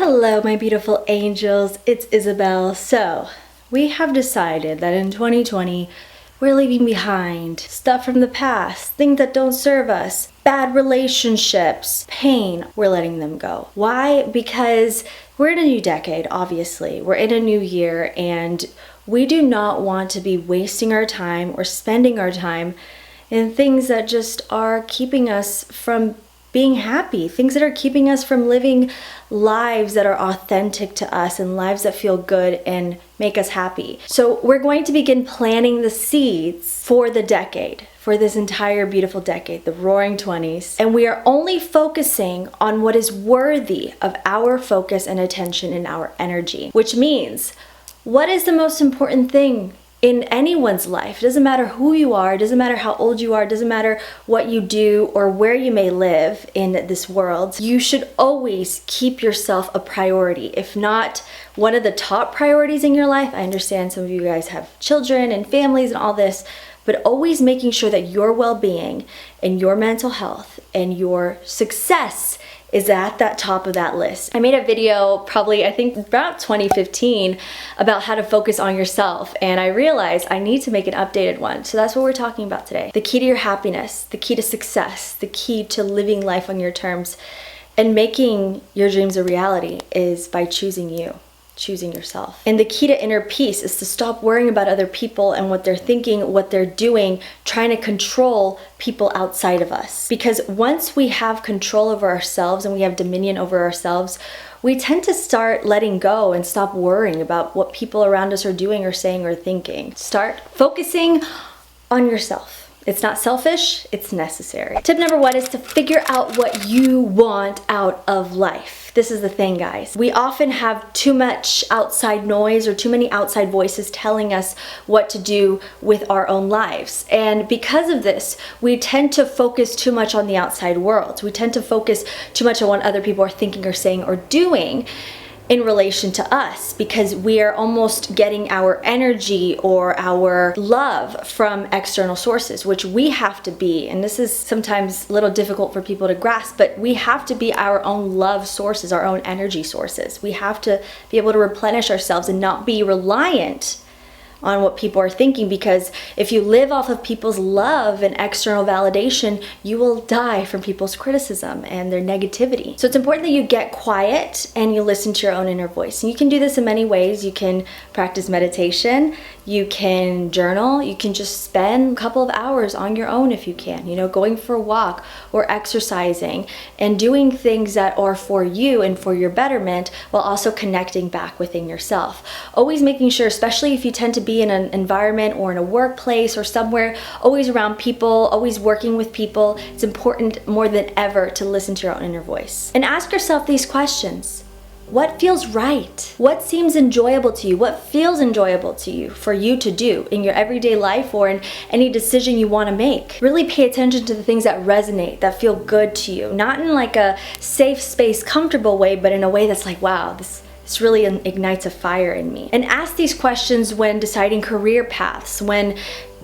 Hello, my beautiful angels. It's Isabel. So, we have decided that in 2020, we're leaving behind stuff from the past, things that don't serve us, bad relationships, pain. We're letting them go. Why? Because we're in a new decade, obviously. We're in a new year, and we do not want to be wasting our time or spending our time in things that just are keeping us from being happy, things that are keeping us from living lives that are authentic to us and lives that feel good and make us happy. So we're going to begin planting the seeds for the decade, for this entire beautiful decade, the Roaring 20s. And we are only focusing on what is worthy of our focus and attention and our energy, which means what is the most important thing in anyone's life? It doesn't matter who you are, it doesn't matter how old you are, it doesn't matter what you do or where you may live in this world. You should always keep yourself a priority, if not one of the top priorities in your life. I understand some of you guys have children and families and all this, but always making sure that your well-being and your mental health and your success is at that top of that list. I made a video probably, I think about 2015 about how to focus on yourself, and I realized I need to make an updated one. So that's what we're talking about today. The key to your happiness, the key to success, the key to living life on your terms and making your dreams a reality is by choosing you. Choosing yourself. And the key to inner peace is to stop worrying about other people and what they're thinking, what they're doing, trying to control people outside of us. Because once we have control over ourselves and we have dominion over ourselves, we tend to start letting go and stop worrying about what people around us are doing or saying or thinking. Start focusing on yourself. It's not selfish, it's necessary. Tip number one is to figure out what you want out of life. This is the thing, guys. We often have too much outside noise or too many outside voices telling us what to do with our own lives. And because of this, we tend to focus too much on the outside world. We tend to focus too much on what other people are thinking or saying or doing in relation to us, because we are almost getting our energy or our love from external sources, which we have to be. And this is sometimes a little difficult for people to grasp, but we have to be our own love sources, our own energy sources. We have to be able to replenish ourselves and not be reliant on what people are thinking, because if you live off of people's love and external validation, you will die from people's criticism and their negativity. So it's important that you get quiet and you listen to your own inner voice. And you can do this in many ways. You can practice meditation, you can journal, you can just spend a couple of hours on your own if you can, going for a walk or exercising and doing things that are for you and for your betterment, while also connecting back within yourself. Always making sure, especially if you tend to be in an environment or in a workplace or somewhere, always around people, always working with people, it's important more than ever to listen to your own inner voice. And ask yourself these questions. What feels right? What seems enjoyable to you? What feels enjoyable to you for you to do in your everyday life or in any decision you want to make? Really pay attention to the things that resonate, that feel good to you. Not in like a safe space, comfortable way, but in a way that's like, wow, this really ignites a fire in me. And ask these questions when deciding career paths, when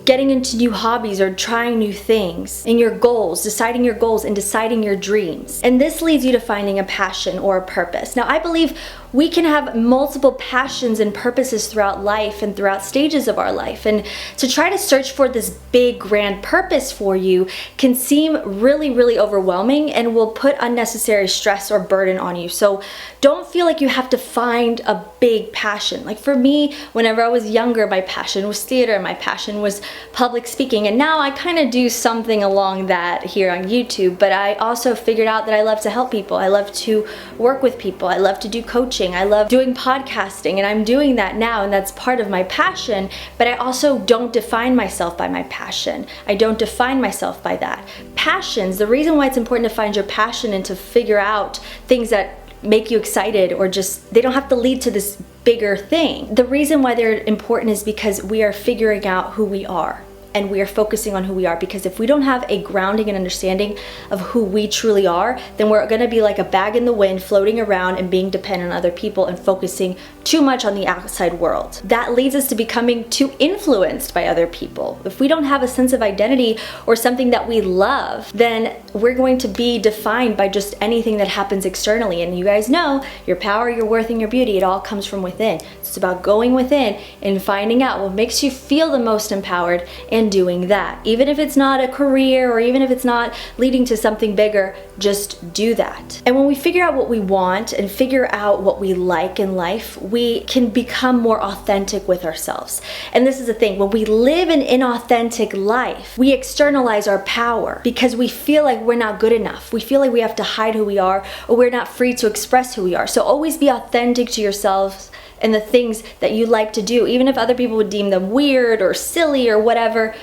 getting into new hobbies or trying new things, in your goals, deciding your goals and deciding your dreams. And this leads you to finding a passion or a purpose. Now, I believe we can have multiple passions and purposes throughout life and throughout stages of our life. And to try to search for this big, grand purpose for you can seem really, really overwhelming and will put unnecessary stress or burden on you. So don't feel like you have to find a big passion. Like for me, whenever I was younger, my passion was theater and my passion was public speaking. And now I kind of do something along that here on YouTube, but I also figured out that I love to help people. I love to work with people. I love to do coaching. I love doing podcasting, and I'm doing that now, and that's part of my passion, but I also don't define myself by my passion. I don't define myself by that. Passions, the reason why it's important to find your passion and to figure out things that make you excited, or just, they don't have to lead to this bigger thing. The reason why they're important is because we are figuring out who we are. and we are focusing on who we are. Because if we don't have a grounding and understanding of who we truly are, then we're going to be like a bag in the wind, floating around and being dependent on other people and focusing too much on the outside world. That leads us to becoming too influenced by other people. If we don't have a sense of identity or something that we love, then we're going to be defined by just anything that happens externally. And you guys know your power, your worth, and your beauty, it all comes from within. It's about going within and finding out what makes you feel the most empowered and doing that. Even if it's not a career or even if it's not leading to something bigger, just do that. And when we figure out what we want and figure out what we like in life, we can become more authentic with ourselves. And this is the thing, when we live an inauthentic life, we externalize our power because we feel like we're not good enough. We feel like we have to hide who we are, or we're not free to express who we are. So always be authentic to yourselves and the things that you like to do. Even if other people would deem them weird or silly or whatever,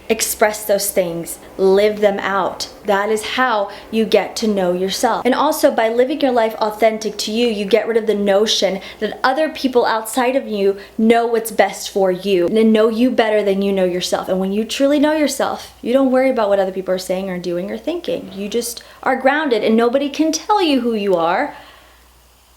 express those things, live them out. That is how you get to know yourself. And also, by living your life authentic to you, you get rid of the notion that other people outside of you know what's best for you and know you better than you know yourself. And when you truly know yourself, you don't worry about what other people are saying or doing or thinking. You just are grounded, and nobody can tell you who you are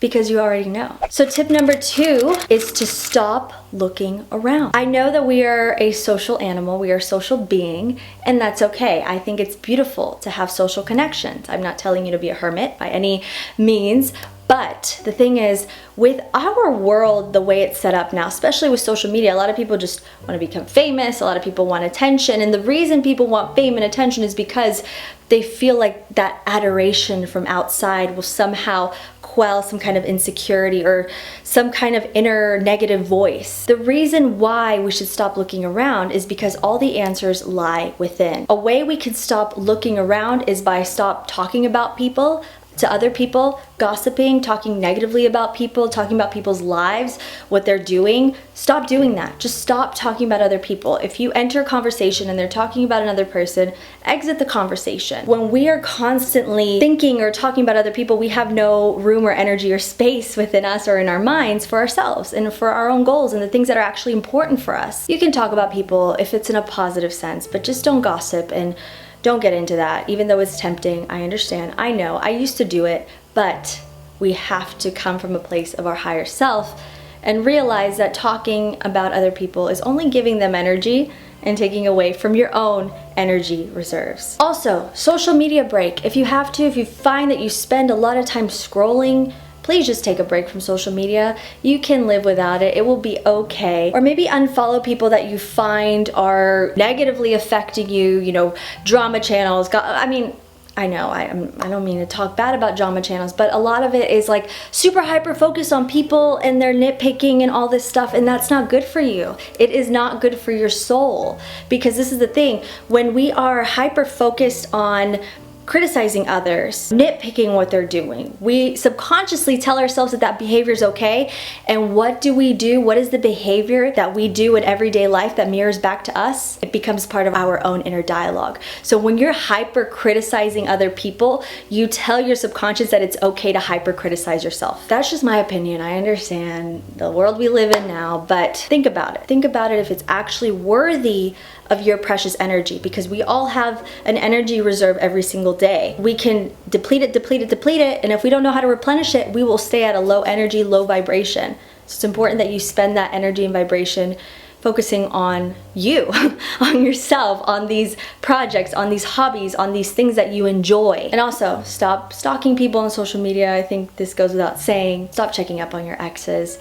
because you already know. So tip number 2 is to stop looking around. I know that we are a social animal, we are a social being, and that's okay. I think it's beautiful to have social connections. I'm not telling you to be a hermit by any means, but the thing is, with our world, the way it's set up now, especially with social media, a lot of people just want to become famous, a lot of people want attention, and the reason people want fame and attention is because they feel like that adoration from outside will somehow quell some kind of insecurity or some kind of inner negative voice. The reason why we should stop looking around is because all the answers lie within. A way we can stop looking around is by stop talking about people to other people, gossiping, talking negatively about people, talking about people's lives, what they're doing. Stop doing that. Just stop talking about other people. If you enter a conversation and they're talking about another person, exit the conversation. When we are constantly thinking or talking about other people, we have no room or energy or space within us or in our minds for ourselves and for our own goals and the things that are actually important for us. You can talk about people if it's in a positive sense, but just don't gossip and don't get into that, even though it's tempting. I understand. I know. I used to do it, but we have to come from a place of our higher self and realize that talking about other people is only giving them energy and taking away from your own energy reserves. Also, social media break. If you have to, if you find that you spend a lot of time scrolling, please just take a break from social media. You can live without it. It will be okay. Or maybe unfollow people that you find are negatively affecting you, drama channels. I know, I don't mean to talk bad about drama channels, but a lot of it is like super hyper focused on people and they're nitpicking and all this stuff, and that's not good for you. It is not good for your soul, because this is the thing, when we are hyper focused on criticizing others, nitpicking what they're doing, we subconsciously tell ourselves that that behavior is okay. And what do? What is the behavior that we do in everyday life that mirrors back to us? It becomes part of our own inner dialogue. So when you're hyper criticizing other people, you tell your subconscious that it's okay to hyper criticize yourself. That's just my opinion. I understand the world we live in now, but think about it. Think about it if it's actually worthy of your precious energy, because we all have an energy reserve every single day. We can deplete it, and if we don't know how to replenish it, we will stay at a low energy, low vibration. So it's important that you spend that energy and vibration focusing on you, on yourself, on these projects, on these hobbies, on these things that you enjoy. And also, stop stalking people on social media. I think this goes without saying. Stop checking up on your exes.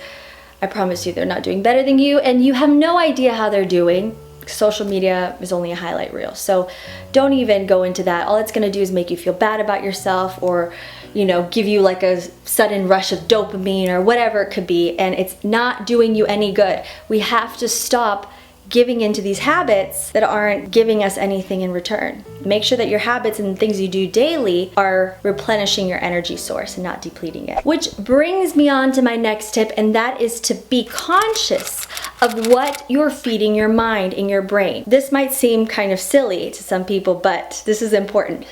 I promise you they're not doing better than you, and you have no idea how they're doing. Social media is only a highlight reel, so don't even go into that. All it's going to do is make you feel bad about yourself, or give you like a sudden rush of dopamine or whatever it could be, and it's not doing you any good. We have to stop giving into these habits that aren't giving us anything in return. Make sure that your habits and things you do daily are replenishing your energy source and not depleting it. Which brings me on to my next tip, and that is to be conscious of what you're feeding your mind and your brain. This might seem kind of silly to some people, but this is important.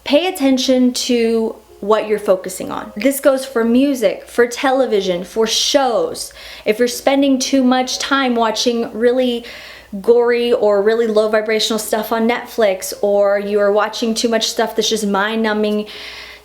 Pay attention to what you're focusing on. This goes for music, for television, for shows. If you're spending too much time watching really gory or really low vibrational stuff on Netflix, or you're watching too much stuff that's just mind-numbing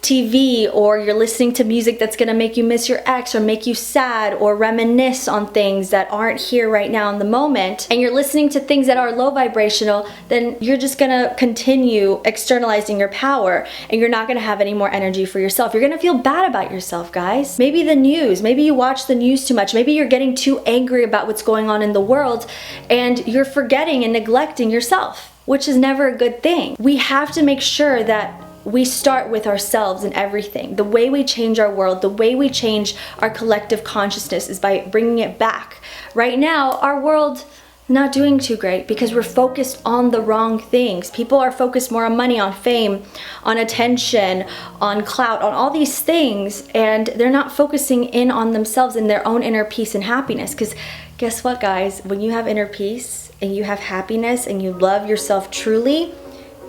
TV, or you're listening to music that's gonna make you miss your ex or make you sad or reminisce on things that aren't here right now in the moment, and you're listening to things that are low vibrational, then you're just gonna continue externalizing your power, and you're not gonna have any more energy for yourself. You're gonna feel bad about yourself, guys. Maybe the news, maybe you watch the news too much, maybe you're getting too angry about what's going on in the world, and you're forgetting and neglecting yourself, which is never a good thing. We have to make sure that we start with ourselves in everything. The way we change our world, the way we change our collective consciousness is by bringing it back. Right now, our world not doing too great because we're focused on the wrong things. People are focused more on money, on fame, on attention, on clout, on all these things, and they're not focusing in on themselves and their own inner peace and happiness. Because guess what, guys? When you have inner peace and you have happiness and you love yourself truly,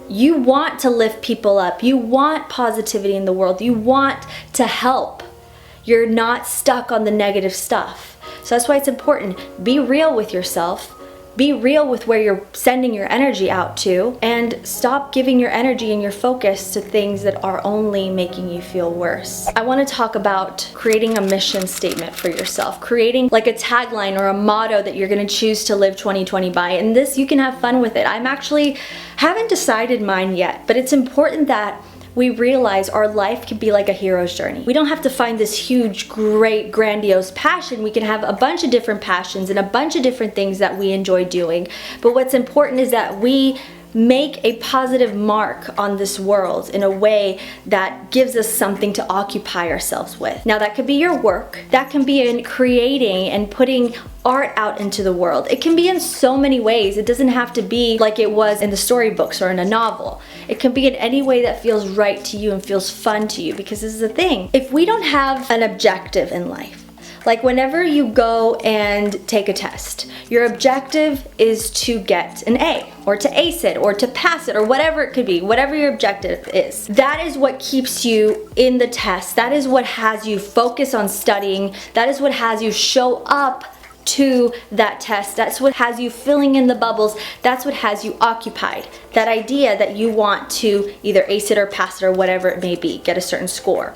you want to lift people up. You want positivity in the world. You want to help. You're not stuck on the negative stuff. So that's why it's important. Be real with yourself. Be real with where you're sending your energy out to, and stop giving your energy and your focus to things that are only making you feel worse. I want to talk about creating a mission statement for yourself, creating like a tagline or a motto that you're going to choose to live 2020 by. And this, you can have fun with it. Haven't decided mine yet, but it's important that we realize our life can be like a hero's journey. We don't have to find this huge, great, grandiose passion. We can have a bunch of different passions and a bunch of different things that we enjoy doing. But what's important is that we make a positive mark on this world in a way that gives us something to occupy ourselves with. Now, that could be your work. That can be in creating and putting art out into the world. It can be in so many ways. It doesn't have to be like it was in the storybooks or in a novel. It can be in any way that feels right to you and feels fun to you, because this is the thing. If we don't have an objective in life, like whenever you go and take a test, your objective is to get an A, or to ace it, or to pass it, or whatever it could be, whatever your objective is. That is what keeps you in the test. That is what has you focus on studying. That is what has you show up to that test. That's what has you filling in the bubbles. That's what has you occupied. That idea that you want to either ace it or pass it or whatever it may be, get a certain score.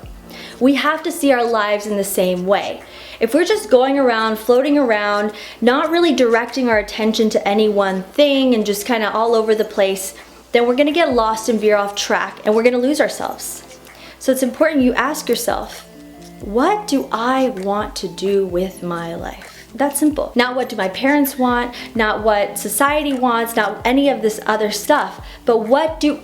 We have to see our lives in the same way. If we're just going around, floating around, not really directing our attention to any one thing and just kind of all over the place, then we're going to get lost and veer off track, and we're going to lose ourselves. So it's important you ask yourself, what do I want to do with my life? That's simple. Not what do my parents want, not what society wants, not any of this other stuff, but what do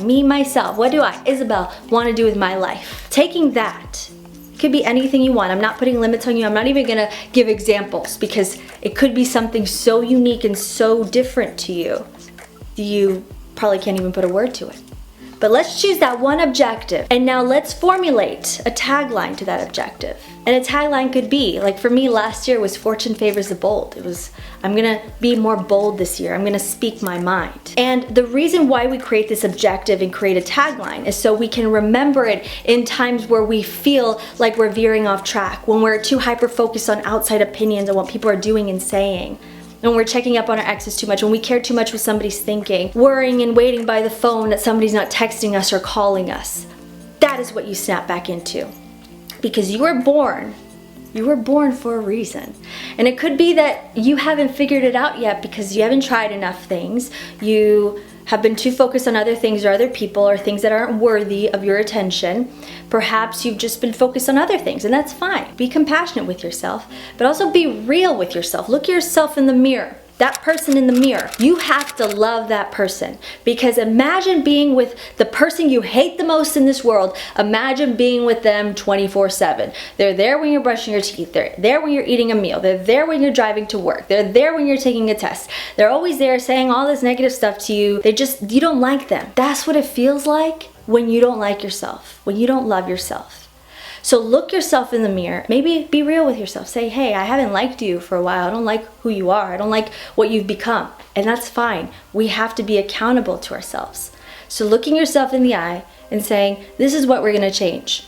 me, myself, what do I, Isabel, want to do with my life? Taking that, could be anything you want. I'm not putting limits on you. I'm not even gonna give examples because it could be something so unique and so different to you. You probably can't even put a word to it. But let's choose that one objective, and now let's formulate a tagline to that objective. And a tagline could be, like for me last year was fortune favors the bold. It was, I'm gonna be more bold this year. I'm gonna speak my mind. And the reason why we create this objective and create a tagline is so we can remember it in times where we feel like we're veering off track, when we're too hyper-focused on outside opinions and what people are doing and saying. When we're checking up on our exes too much, when we care too much what somebody's thinking, worrying and waiting by the phone that somebody's not texting us or calling us. That is what you snap back into. Because you were born for a reason. And it could be that you haven't figured it out yet because you haven't tried enough things. You have been too focused on other things or other people or things that aren't worthy of your attention. Perhaps you've just been focused on other things, and that's fine. Be compassionate with yourself, but also be real with yourself. Look at yourself in the mirror. That person in the mirror, you have to love that person, because imagine being with the person you hate the most in this world. Imagine being with them 24/7. They're there when you're brushing your teeth. They're there when you're eating a meal. They're there when you're driving to work. They're there when you're taking a test. They're always there saying all this negative stuff to you. You don't like them. That's what it feels like when you don't like yourself, when you don't love yourself. So look yourself in the mirror. Maybe be real with yourself. Say, hey, I haven't liked you for a while. I don't like who you are. I don't like what you've become. And that's fine. We have to be accountable to ourselves. So looking yourself in the eye and saying, this is what we're going to change.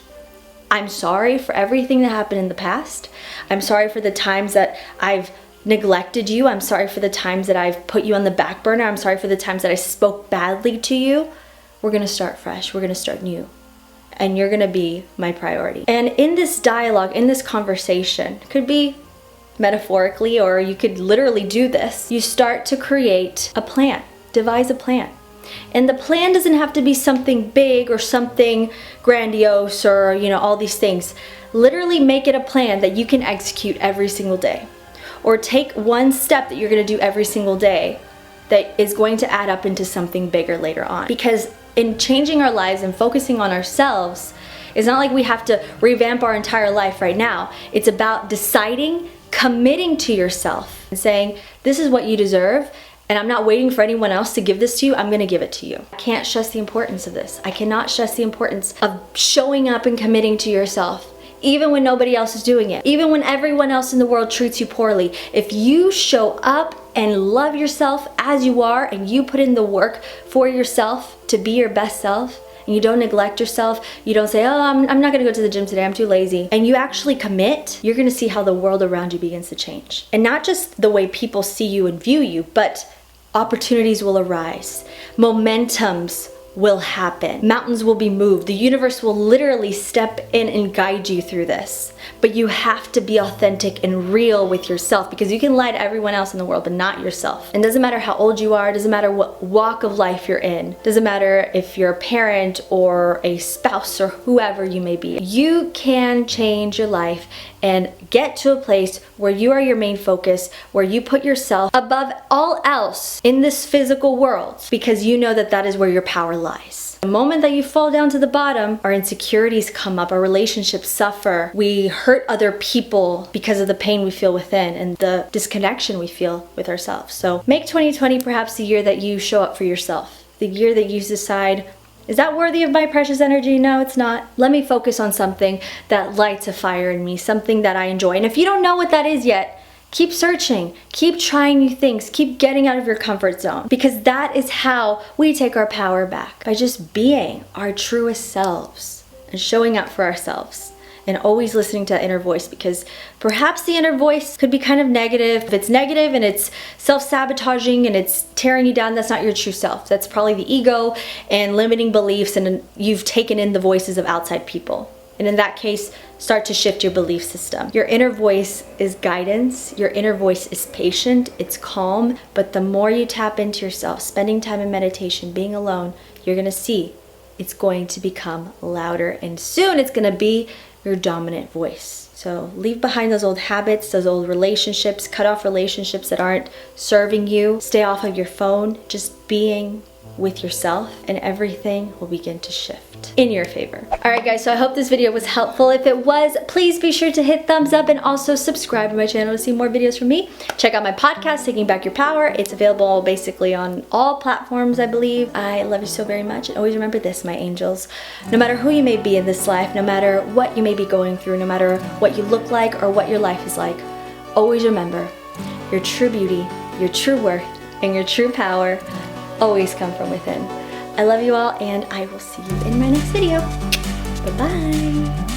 I'm sorry for everything that happened in the past. I'm sorry for the times that I've neglected you. I'm sorry for the times that I've put you on the back burner. I'm sorry for the times that I spoke badly to you. We're gonna start fresh. We're gonna start new. And you're gonna be my priority. And in this dialogue, in this conversation, could be metaphorically, or you could literally do this, you start to create a plan, devise a plan. And the plan doesn't have to be something big or something grandiose or, all these things. Literally make it a plan that you can execute every single day. Or take one step that you're gonna do every single day that is going to add up into something bigger later on. Because in changing our lives and focusing on ourselves, it's not like we have to revamp our entire life right now. It's about deciding, committing to yourself, and saying, this is what you deserve, and I'm not waiting for anyone else to give this to you, I'm gonna give it to you. I can't stress the importance of this. I cannot stress the importance of showing up and committing to yourself, even when nobody else is doing it, even when everyone else in the world treats you poorly. If you show up and love yourself as you are, and you put in the work for yourself to be your best self, and you don't neglect yourself, you don't say, oh, I'm not gonna go to the gym today, I'm too lazy, and you actually commit, you're gonna see how the world around you begins to change. And not just the way people see you and view you, but opportunities will arise, momentums will happen, mountains will be moved, the universe will literally step in and guide you through this. But you have to be authentic and real with yourself, because you can lie to everyone else in the world but not yourself. And it doesn't matter how old you are, it doesn't matter what walk of life you're in, it doesn't matter if you're a parent or a spouse or whoever you may be. You can change your life and get to a place where you are your main focus, where you put yourself above all else in this physical world, because you know that that is where your power lies. The moment that you fall down to the bottom, our insecurities come up, our relationships suffer, we hurt other people because of the pain we feel within and the disconnection we feel with ourselves. So make 2020 perhaps the year that you show up for yourself, the year that you decide, is that worthy of my precious energy? No, it's not. Let me focus on something that lights a fire in me, something that I enjoy. And if you don't know what that is yet, keep searching, keep trying new things, keep getting out of your comfort zone, because that is how we take our power back, by just being our truest selves and showing up for ourselves. And always listening to that inner voice, because perhaps the inner voice could be kind of negative. If it's negative and it's self-sabotaging and it's tearing you down, that's not your true self. That's probably the ego and limiting beliefs, and you've taken in the voices of outside people. And in that case, start to shift your belief system. Your inner voice is guidance. Your inner voice is patient. It's calm. But the more you tap into yourself, spending time in meditation, being alone, you're going to see it's going to become louder. And soon it's going to be your dominant voice. So leave behind those old habits, those old relationships, cut off relationships that aren't serving you. Stay off of your phone, just being with yourself, and everything will begin to shift in your favor. All right, guys, so I hope this video was helpful. If it was, please be sure to hit thumbs up and also subscribe to my channel to see more videos from me. Check out my podcast, Taking Back Your Power. It's available basically on all platforms, I believe. I love you so very much. And always remember this, my angels. No matter who you may be in this life, no matter what you may be going through, no matter what you look like or what your life is like, always remember your true beauty, your true worth, and your true power always come from within. I love you all, and I will see you in my next video. Bye-bye.